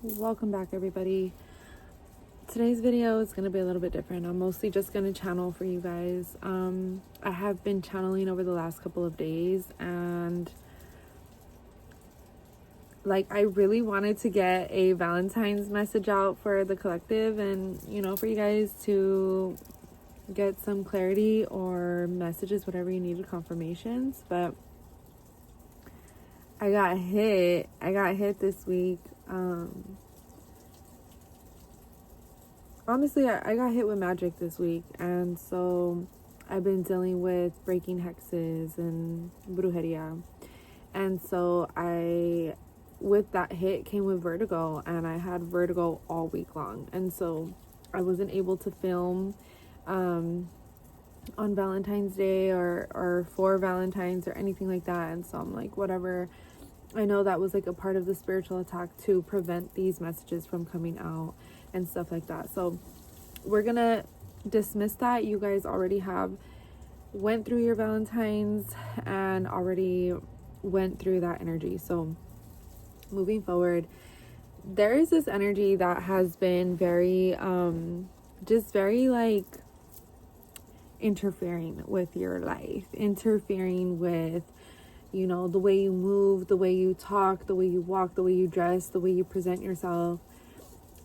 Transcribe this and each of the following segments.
Welcome back, everybody. Today's video is going to be a little bit different. I'm mostly just going to channel for you guys. I have been channeling over the last couple of days, and I really wanted to get a Valentine's message out for the collective and, for you guys to get some clarity or messages, whatever you needed, confirmations. But I got hit this week. Honestly, I got hit with magic this week, and so I've been dealing with breaking hexes and brujeria. And so with that hit came with vertigo, and I had vertigo all week long. And so I wasn't able to film on Valentine's Day or for Valentine's or anything like that. And so I'm like, whatever. I know that was like a part of the spiritual attack to prevent these messages from coming out and stuff like that. So we're gonna dismiss that. You guys already went through your Valentine's and already went through that energy. So moving forward, there is this energy that has been very very interfering with your life, interfering with the way you move, the way you talk, the way you walk, the way you dress, the way you present yourself.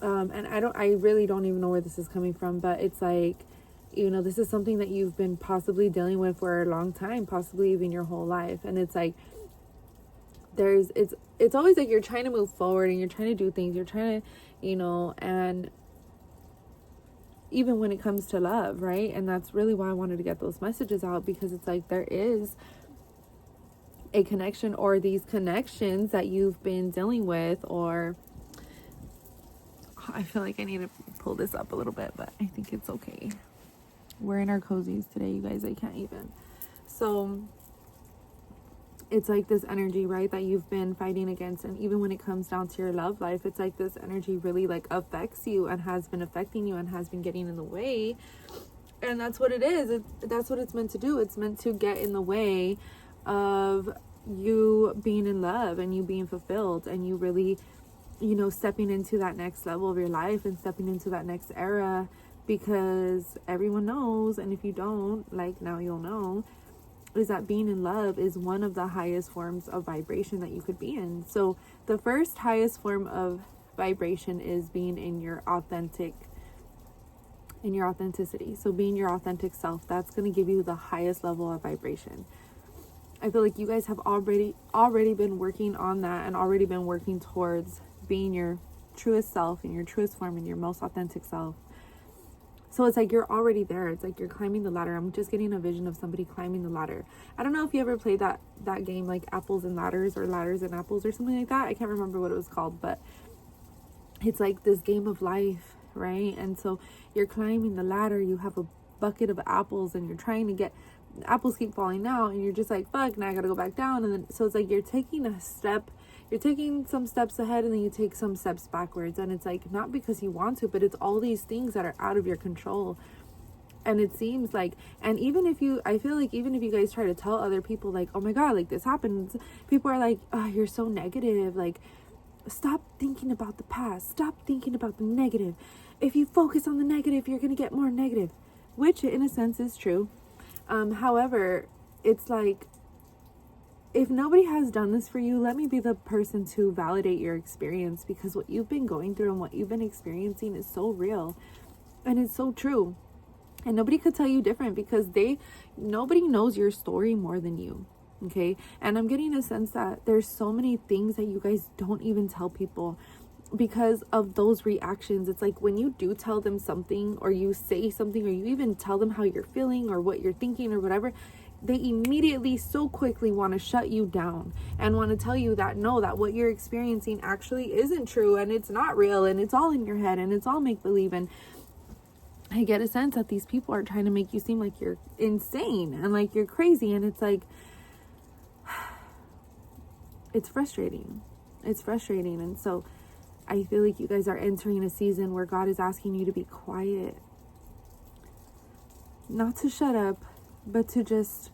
And I really don't even know where this is coming from, but it's this is something that you've been possibly dealing with for a long time, possibly even your whole life. And it's it's always like you're trying to move forward and you're trying to do things, you're trying to, and even when it comes to love, right? And that's really why I wanted to get those messages out, because it's there is a connection, or these connections that you've been dealing with, or I feel like I need to pull this up a little bit, but I think it's okay. We're in our cozies today, you guys. I can't even. So it's this energy, right, that you've been fighting against. And even when it comes down to your love life, it's this energy really affects you and has been affecting you and has been getting in the way. And that's what it is. That's what it's meant to do. It's meant to get in the way of you being in love and you being fulfilled and you really stepping into that next level of your life and stepping into that next era, because everyone knows, and if you don't, now you'll know, is that being in love is one of the highest forms of vibration that you could be in. So the first highest form of vibration is being in your authenticity. So being your authentic self, that's going to give you the highest level of vibration. I feel like you guys have already been working on that and already been working towards being your truest self and your truest form and your most authentic self. So it's you're already there. It's you're climbing the ladder. I'm just getting a vision of somebody climbing the ladder. I don't know if you ever played that game, Apples and Ladders, or Ladders and Apples, or something like that. I can't remember what it was called, but it's this game of life, right? And so you're climbing the ladder. You have a bucket of apples and you're trying to get, apples keep falling out, and you're just fuck, now I gotta go back down. And then so it's you're taking some steps ahead, and then you take some steps backwards, and it's not because you want to, but it's all these things that are out of your control. And it seems and even if you guys try to tell other people oh my god, this happens, people are oh, you're so negative, stop thinking about the past, stop thinking about the negative. If you focus on the negative, you're gonna get more negative, which in a sense is true. However, it's if nobody has done this for you, let me be the person to validate your experience, because what you've been going through and what you've been experiencing is so real and it's so true. And nobody could tell you different, because nobody knows your story more than you. Okay. And I'm getting a sense that there's so many things that you guys don't even tell people because of those reactions. It's when you do tell them something, or you say something, or you even tell them how you're feeling or what you're thinking or whatever, they immediately so quickly want to shut you down and want to tell you that no, that what you're experiencing actually isn't true, and it's not real, and it's all in your head, and it's all make-believe. And I get a sense that these people are trying to make you seem like you're insane and you're crazy, and it's it's frustrating. And so I feel like you guys are entering a season where God is asking you to be quiet. Not to shut up, but to just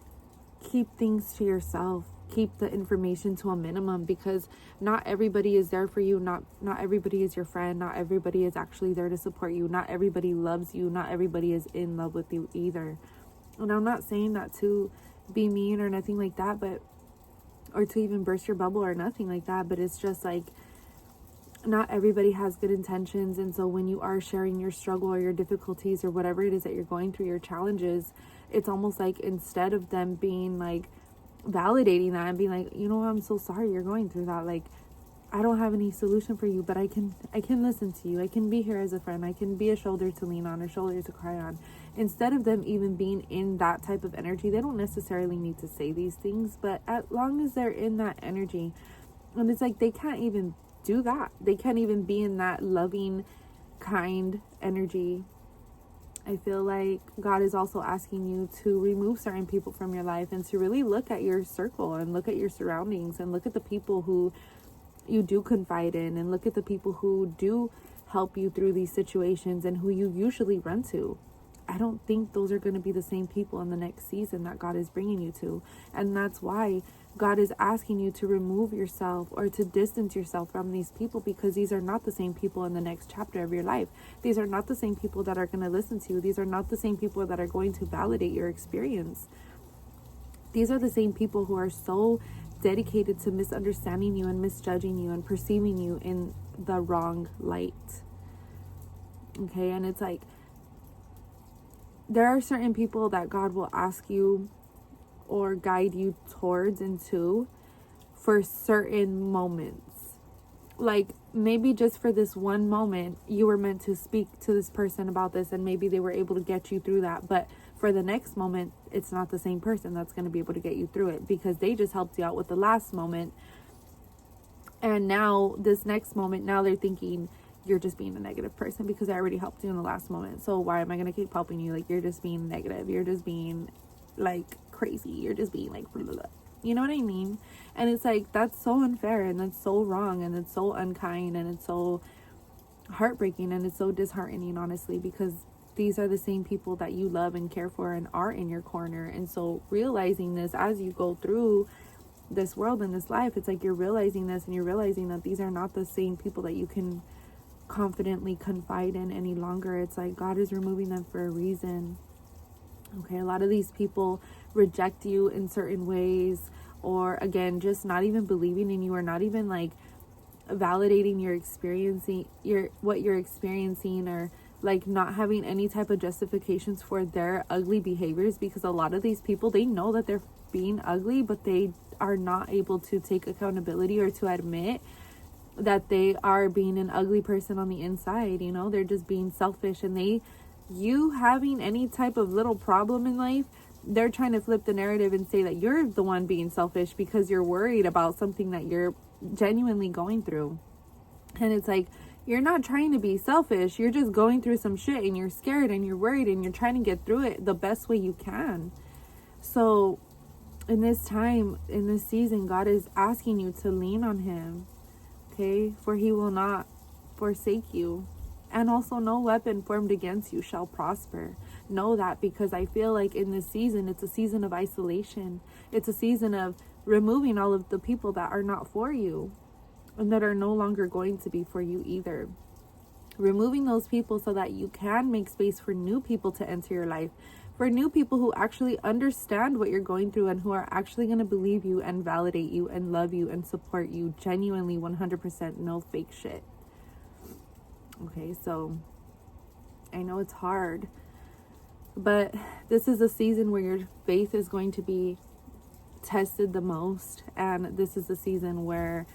keep things to yourself. keep the information to a minimum, because not everybody is there for you. Not everybody is your friend. Not everybody is actually there to support you. Not everybody loves you. Not everybody is in love with you either. And I'm not saying that to be mean or nothing like that, but, or to even burst your bubble or nothing like that, but it's just like, not everybody has good intentions. And so when you are sharing your struggle or your difficulties or whatever it is that you're going through, your challenges, it's almost like, instead of them being like validating that and being like, you know, I'm so sorry you're going through that, like, I don't have any solution for you, but I can listen to you. I can be here as a friend. I can be a shoulder to lean on or shoulder to cry on. Instead of them even being in that type of energy, they don't necessarily need to say these things, but as long as they're in that energy, and it's like, they can't even do that. They can't even be in that loving, kind energy. I feel like God is also asking you to remove certain people from your life and to really look at your circle and look at your surroundings and look at the people who you do confide in, and look at the people who do help you through these situations and who you usually run to. I don't think those are going to be the same people in the next season that God is bringing you to. And that's why God is asking you to remove yourself or to distance yourself from these people, because these are not the same people in the next chapter of your life. These are not the same people that are going to listen to you. These are not the same people that are going to validate your experience. These are the same people who are so dedicated to misunderstanding you and misjudging you and perceiving you in the wrong light. Okay, and it's like, there are certain people that God will ask you or guide you towards into for certain moments. Like, maybe just for this one moment, you were meant to speak to this person about this, and maybe they were able to get you through that. But for the next moment, it's not the same person that's going to be able to get you through it, because they just helped you out with the last moment. And now this next moment, now they're thinking you're just being a negative person because I already helped you in the last moment. So why am I going to keep helping you? Like, you're just being negative. You're just being like crazy. You're just being like, blah, blah, blah. You know what I mean? And it's like, that's so unfair, and that's so wrong, and it's so unkind, and it's so heartbreaking, and it's so disheartening, honestly, because these are the same people that you love and care for and are in your corner. And so realizing this as you go through this world and this life, it's like, you're realizing this, and you're realizing that these are not the same people that you can confidently confide in any longer. It's like, God is removing them for a reason. Okay, a lot of these people reject you in certain ways, or again, just not even believing in you, or not even like validating your experiencing what you're experiencing, or like not having any type of justifications for their ugly behaviors, because a lot of these people, they know that they're being ugly, but they are not able to take accountability or to admit that they are being an ugly person on the inside. You know, they're just being selfish, and you having any type of little problem in life, they're trying to flip the narrative and say that you're the one being selfish because you're worried about something that you're genuinely going through. And it's like, you're not trying to be selfish. You're just going through some shit, and you're scared, and you're worried, and you're trying to get through it the best way you can. So in this time, in this season, God is asking you to lean on him. Okay, for he will not forsake you. And also, no weapon formed against you shall prosper. Know that, because I feel like in this season, it's a season of isolation. It's a season of removing all of the people that are not for you, and that are no longer going to be for you either. Removing those people so that you can make space for new people to enter your life, for new people who actually understand what you're going through, and who are actually going to believe you and validate you and love you and support you genuinely, 100%, no fake shit. Okay, so I know it's hard, but this is a season where your faith is going to be tested the most, and this is a season where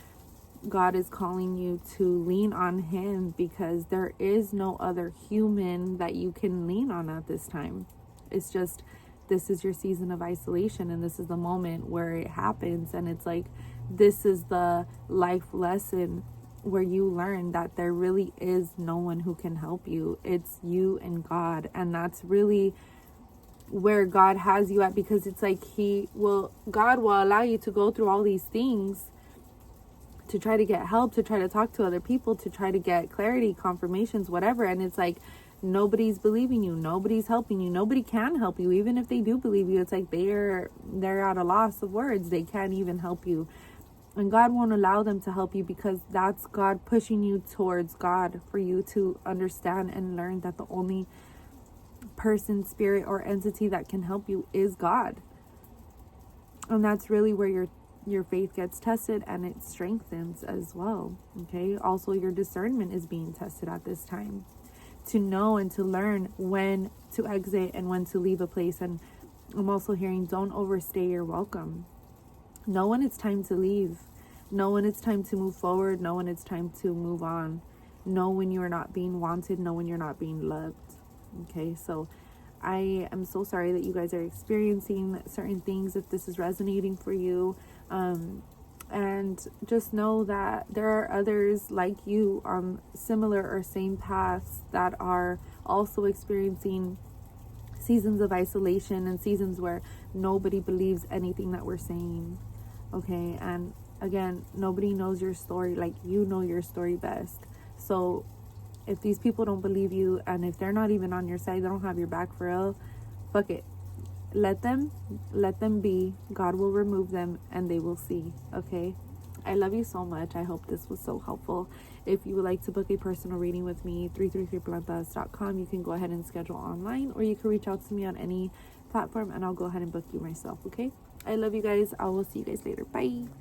God is calling you to lean on him, because there is no other human that you can lean on at this time. It's just, this is your season of isolation, and this is the moment where it happens. And it's like, this is the life lesson where you learn that there really is no one who can help you. It's you and God. And that's really where God has you at, because it's like God will allow you to go through all these things to try to get help, to try to talk to other people, to try to get clarity, confirmations, whatever. And it's like, nobody's believing you, nobody's helping you, nobody can help you. Even if they do believe you, it's like they're at a loss of words. They can't even help you. And God won't allow them to help you, because that's God pushing you towards God, for you to understand and learn that the only person, spirit, or entity that can help you is God. And that's really where your faith gets tested, and it strengthens as well. Okay. Also, your discernment is being tested at this time, to know and to learn when to exit and when to leave a place. And I'm also hearing, don't overstay your welcome. Know when it's time to leave. Know when it's time to move forward. Know when it's time to move on. Know when you're not being wanted. Know when you're not being loved. Okay, so I am so sorry that you guys are experiencing certain things, if this is resonating for you. And just know that there are others like you on similar or same paths that are also experiencing seasons of isolation and seasons where nobody believes anything that we're saying. Okay, and again, nobody knows your story like you know your story best. So if these people don't believe you, and if they're not even on your side, they don't have your back for real, fuck it. Let them be. God will remove them and they will see. Okay, I love you so much. I hope this was so helpful. If you would like to book a personal reading with me, 333plantas.com, you can go ahead and schedule online, or you can reach out to me on any platform and I'll go ahead and book you myself. Okay, I love you guys. I will see you guys later. Bye.